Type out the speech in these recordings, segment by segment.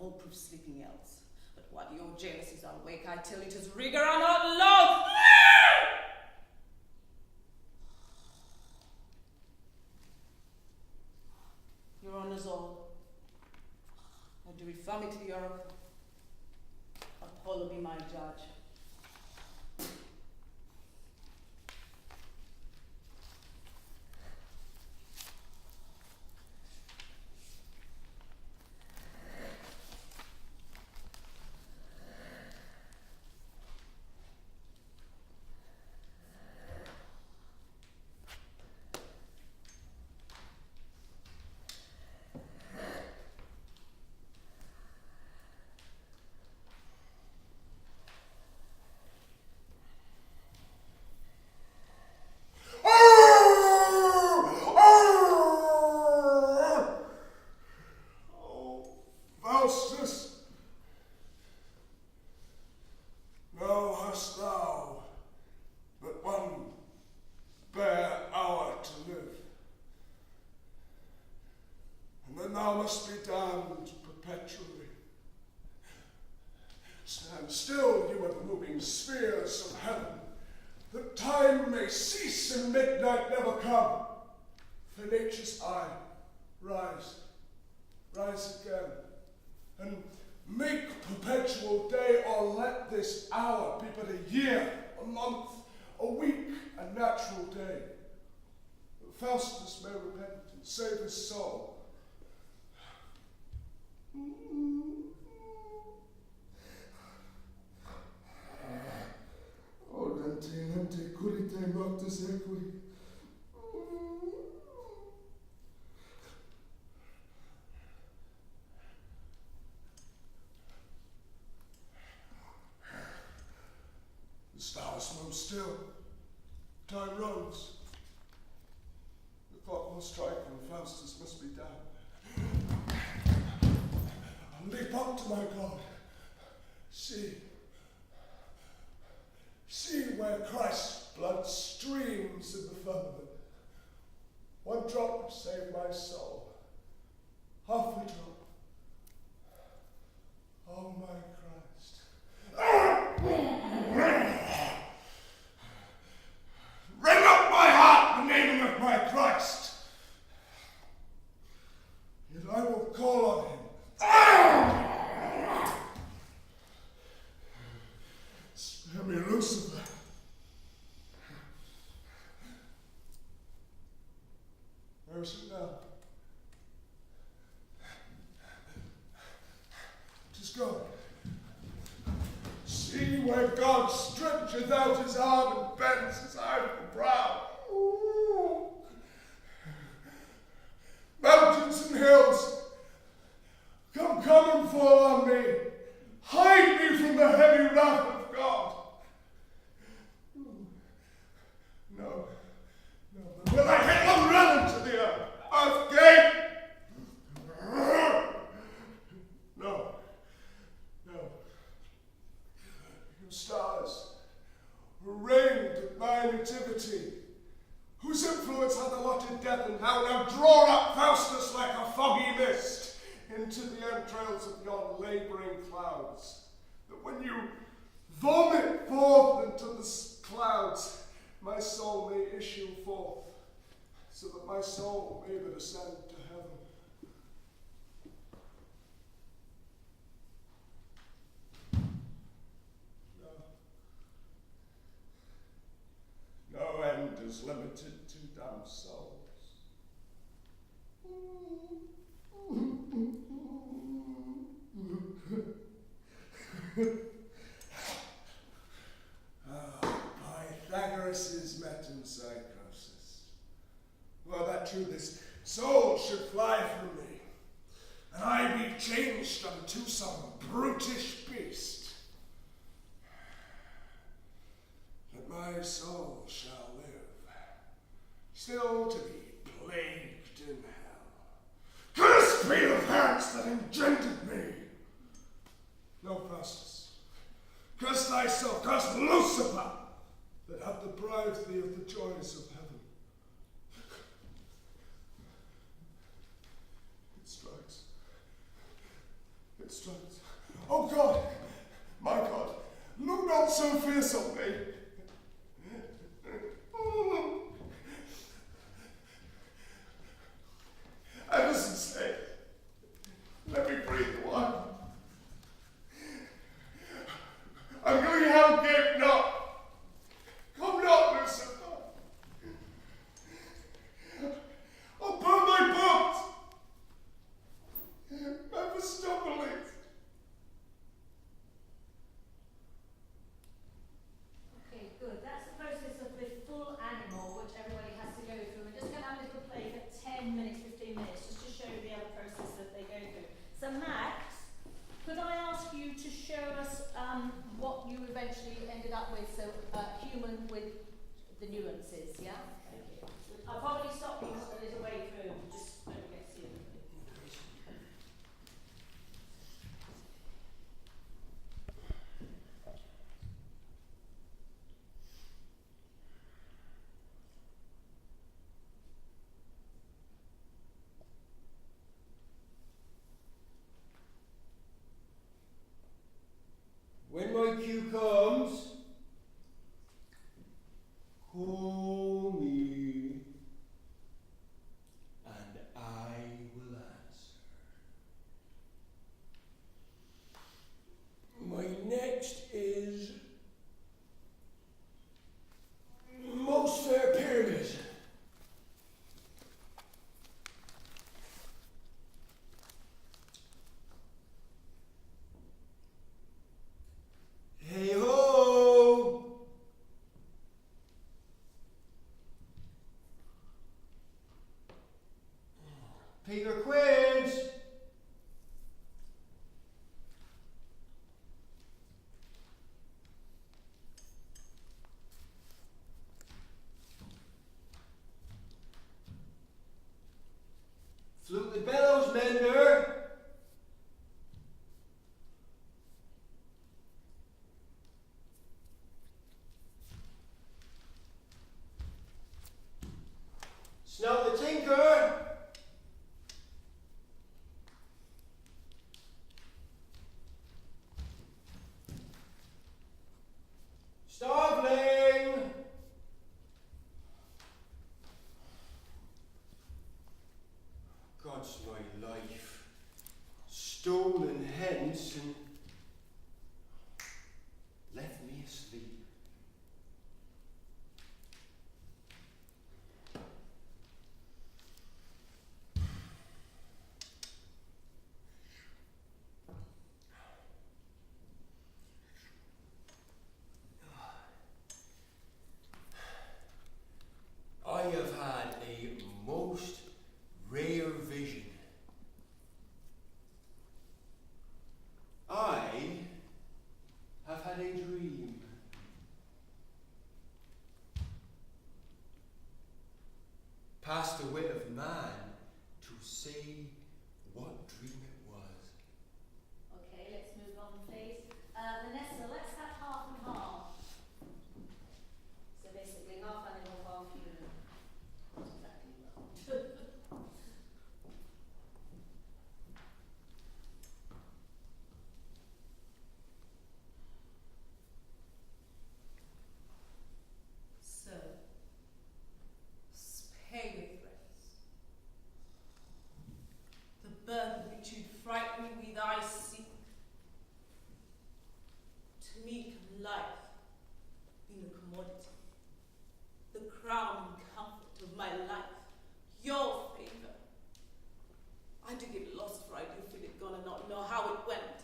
all-proof sleeping else. But while your jealousies are awake, I tell you 'tis rigor and not law. Your honours all, I do refer me to the oracle. Apollo be my judge. Stand still, you of the moving spheres of heaven, that time may cease and midnight never come. For nature's eye, rise again, and make perpetual day, or let this hour be but a year, a month, a week, a natural day. That Faustus may repent and save his soul. Lente curite noctis equi. The stars move still. Time runs. The clock must strike and Faustus must be down. I'll leap up to my God. See where Christ's blood streams in the firmament. One drop saved my soul. Half a drop. Oh, my Christ. Rend up my heart the name of my Christ. Yet I will call on him. Spare me, Lucifer. Where is it now? It is gone. See where God stretcheth out his arm and bends his iron brow. Ooh. Mountains and hills, come and fall on me. Hide me from the heavy wrath of God. No. But will I hit them run to the earth gate? No. You stars, who reigned at my nativity, whose influence hath allotted death and hell, now draw up Faustus like a foggy mist into the entrails of yon labouring clouds, that when you vomit forth into the clouds, my soul may issue forth, so that my soul may but ascend to heaven. No end is limited to damned souls. Pythagoras' metempsychosis. Were that true, this soul should fly from me, and I be changed unto some brutish beast. That my soul shall live, still to be plagued in hell. Cursed be the parents that engendered me. No, Faustus, curse thyself, curse Lucifer, that hath deprived thee of the joys of heaven. It strikes. Oh God, my God, look not so fierce on me. Emerson said, let me breathe a while. I'm going hell, gape not. Come not, Lucifer. I'll burn my books. Mephistopheles. Okay, good. That's the process of the full animal, which everybody has to go through. We're just going to have a little play for 10 minutes, 15 minutes, just to show you the other process that they go through. So, Max, could I ask you to show us what you eventually ended up with? So, human with the nuances, yeah? Thank you. I'll probably stop you a little way through, just don't get to you. When my cue comes, call me, and I will answer. My next is Most Fair Pyramid. Hey ho! Peter Quince! Flute the bellows, mender! Snout the tinker! Starveling! God's my life. Stolen hence and left me asleep. I have had a most rare vision. I have had a dream. Past the wit of man to say what dream it was. Okay, let's move on, please. Vanessa, let's have half and half. So basically, half animal, half human. Not exactly well. So, spare me, friends. The birth which you'd frighten me with I seek. To me can life being a commodity, the crown and comfort of my life, your favor. I do get lost for I do feel it gone and not know how it went.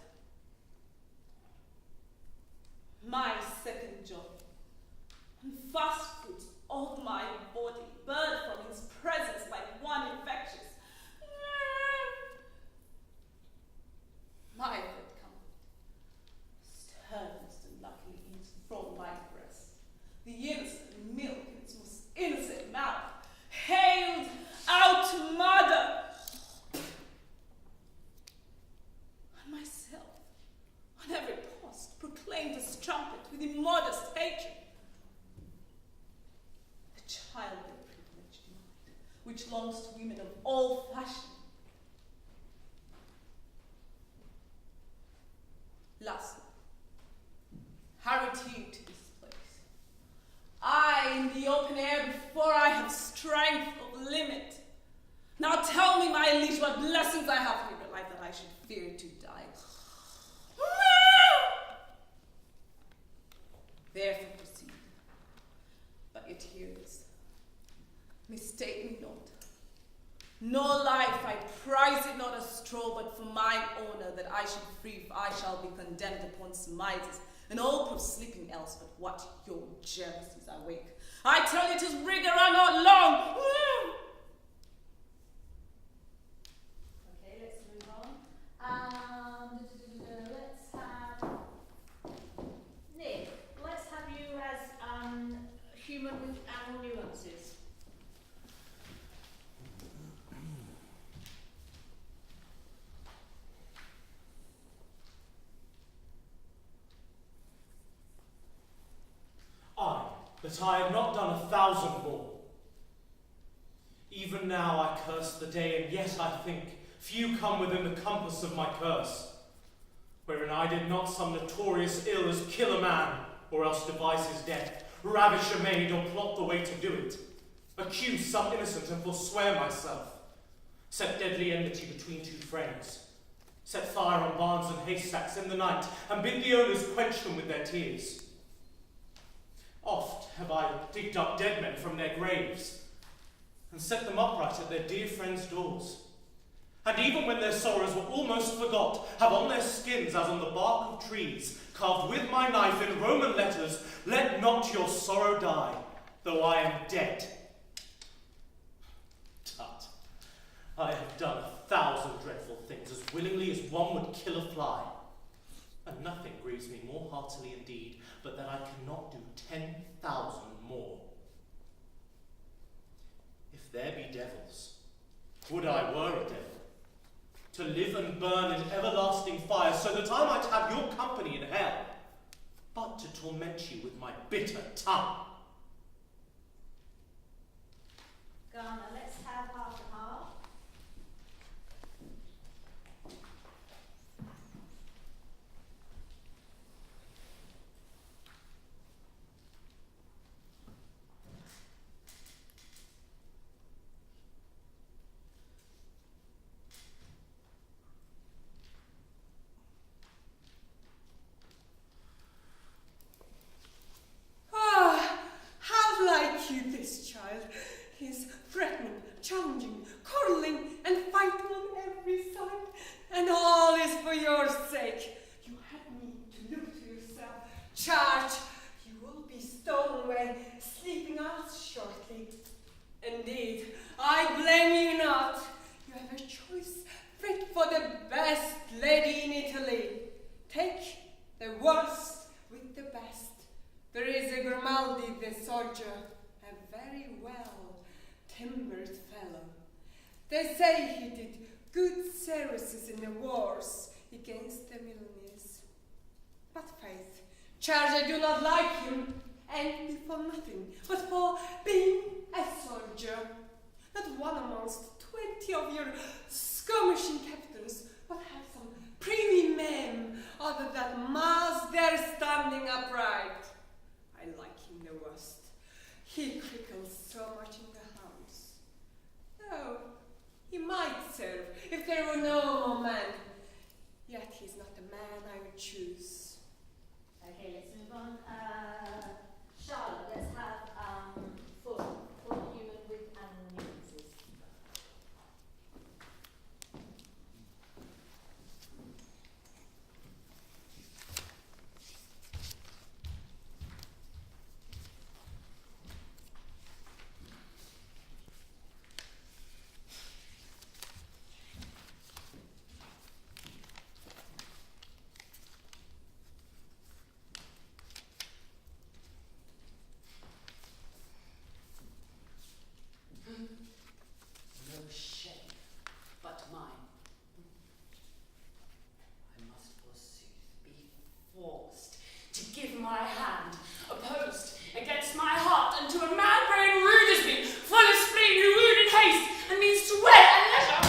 My second job, and fast food of my body, bird from his presence like one infectious. My third comfort, sternness and luckily eats from my breast, the innocent milk in its most innocent mouth, hailed out mother. And myself, on every post, proclaimed as trumpet with immodest hatred. The childly privileged mind, which longs to women of all fashion. Lastly, hurried you to this place. I in the open air before I have strength of limit. Now tell me, my liege, what blessings I have for your life that I should fear to die. Therefore proceed. But yet hear this. Mistake me not. No life I prize it not a straw, but for mine honor that I should free, if I shall be condemned upon surmises, and all prove sleeping else but what your jealousies awake. I tell you 'tis rigor are not long. Okay, let's move on. Let's have Nick. Let's have you as human with animal nuances. That I had not done 1,000 more. Even now I curse the day, and yet I think few come within the compass of my curse, wherein I did not some notorious ill as kill a man, or else devise his death, ravish a maid, or plot the way to do it, accuse some innocent and forswear myself, set deadly enmity between two friends, set fire on barns and haystacks in the night, and bid the owners quench them with their tears. Oft have I digged up dead men from their graves, and set them upright at their dear friends' doors. And even when their sorrows were almost forgot, have on their skins, as on the bark of trees, carved with my knife in Roman letters, "Let not your sorrow die, though I am dead." Tut, I have done 1,000 dreadful things as willingly as one would kill a fly, and nothing grieves me more heartily indeed, but that I cannot do 10,000 more. If there be devils, would I were a devil, to live and burn in everlasting fire, so that I might have your company in hell, but to torment you with my bitter tongue. Ghana, let's have half and half. How like you this child? He's threatening, challenging, quarreling, and fighting on every side. And all is for your sake. You had me to look to yourself. Charge, you will be stolen away, sleeping out shortly. Indeed, I blame you not. You have a choice fit for the best lady in Italy. Take the worst with the best. There is a Grimaldi the soldier, a very well timbered fellow. They say he did good services in the wars against the Milanese. But faith, charge I do not like him, and for nothing, but for being a soldier. Not one amongst 20 of your skirmishing captains would have some privy men other than mass there standing upright. I like him the worst. He crickles so much in the house. Oh, he might serve if there were no more men. Yet he's not the man I would choose. Okay, let's move on. Charlotte, let's have full human with animal nuances. No shame but mine. I must forsooth be forced to give my hand, opposed against my heart, unto a mad brain rude as me, full of spleen, who wooed in haste, and means to wear at leisure.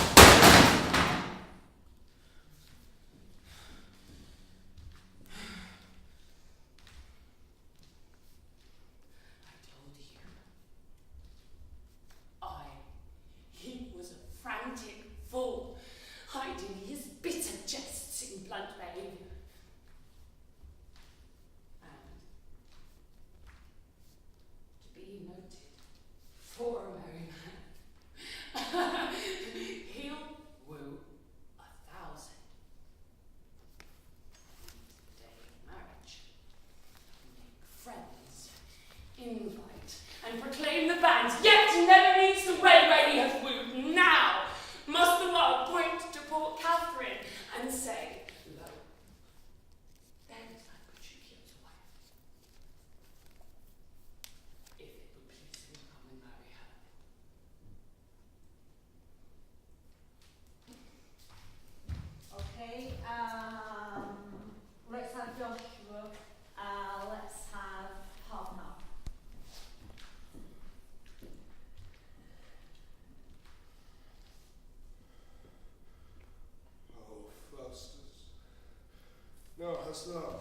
Hast thou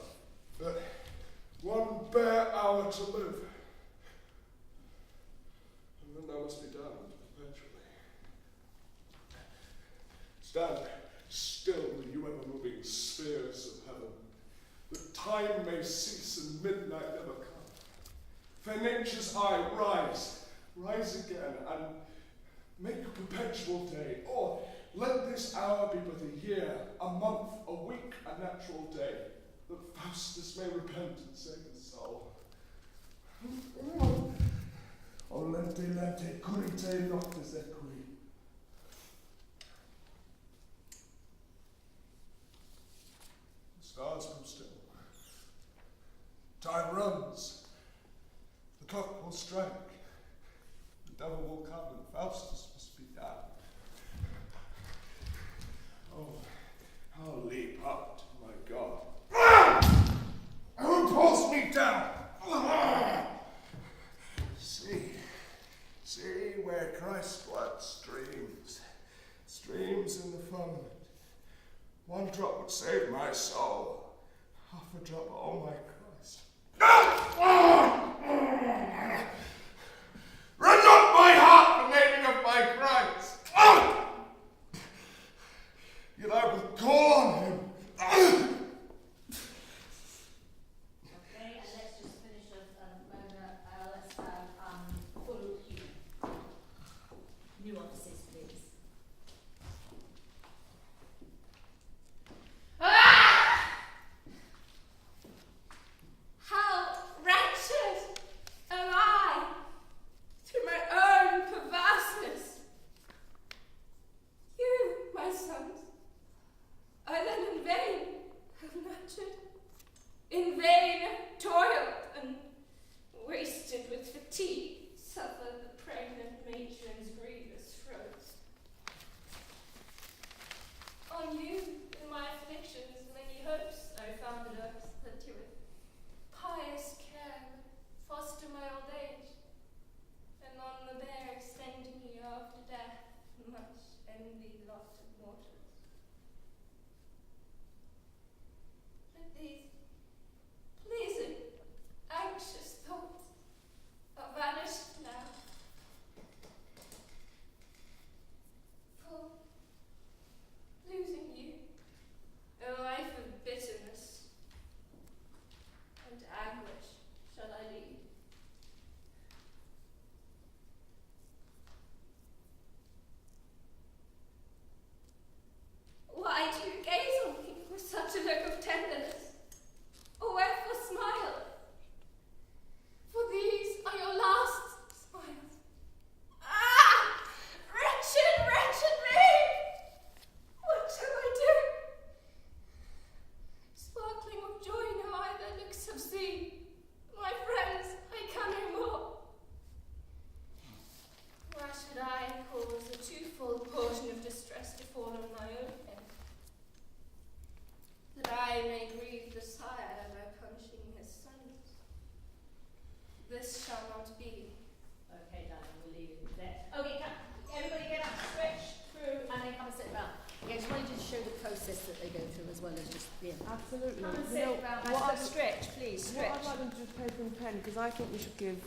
but one bare hour to live, and then thou must be damned perpetually. Stand still, you ever-moving spheres of heaven, that time may cease and midnight never come. For nature's eye, rise again, and make a perpetual day, or let this hour be but a year, a month, a week, a natural day, that Faustus may repent and save his soul. O lente, currite noctis equi. The stars come still. Time runs. The clock will strike. The devil will come and Faustus must be damned. Oh, I'll leap up to my God. Who pulls me down? See where Christ's blood streams in the firmament. One drop would save my soul, half a drop, oh my Christ. Rend not my heart the naming of my Christ. Yet I will call on him. Okay, and let's just finish with Mona. Let's have full Hugh. Nuances, please. How wretched am I through my own perverseness. You, my sons, I then in vain have nurtured, in vain have toiled, and wasted with fatigue, suffered the pregnant matron's grievous throats. On you, in my afflictions, many hopes I founded us, that you with pious care would foster my old age, and on the bare extending me after death, much envy lot of mortals. But these pleasing, anxious thoughts are vanished now. For losing you, a life of bitterness and anguish shall I lead. Why do you gaze on me with such a look of tenderness? Or wherefore smile? For these are your last smiles. Ah! Wretched, wretched me! What shall I do? Sparkling with joy now I their looks have seen. My friends, I can no more. Why should I cause a twofold portion of distress to fall on my own head? That I may grieve the sire by punishing his sons. This shall not be. Okay, darling, we'll leave it there. Okay, everybody get up, stretch through, and then come and sit round. Yeah, I just wanted you to show the process that they go through as well as just being. Absolutely. Come and You know, sit round. what Stretch, please, What stretch. I'd like them to do is paper and pen, because I think we should give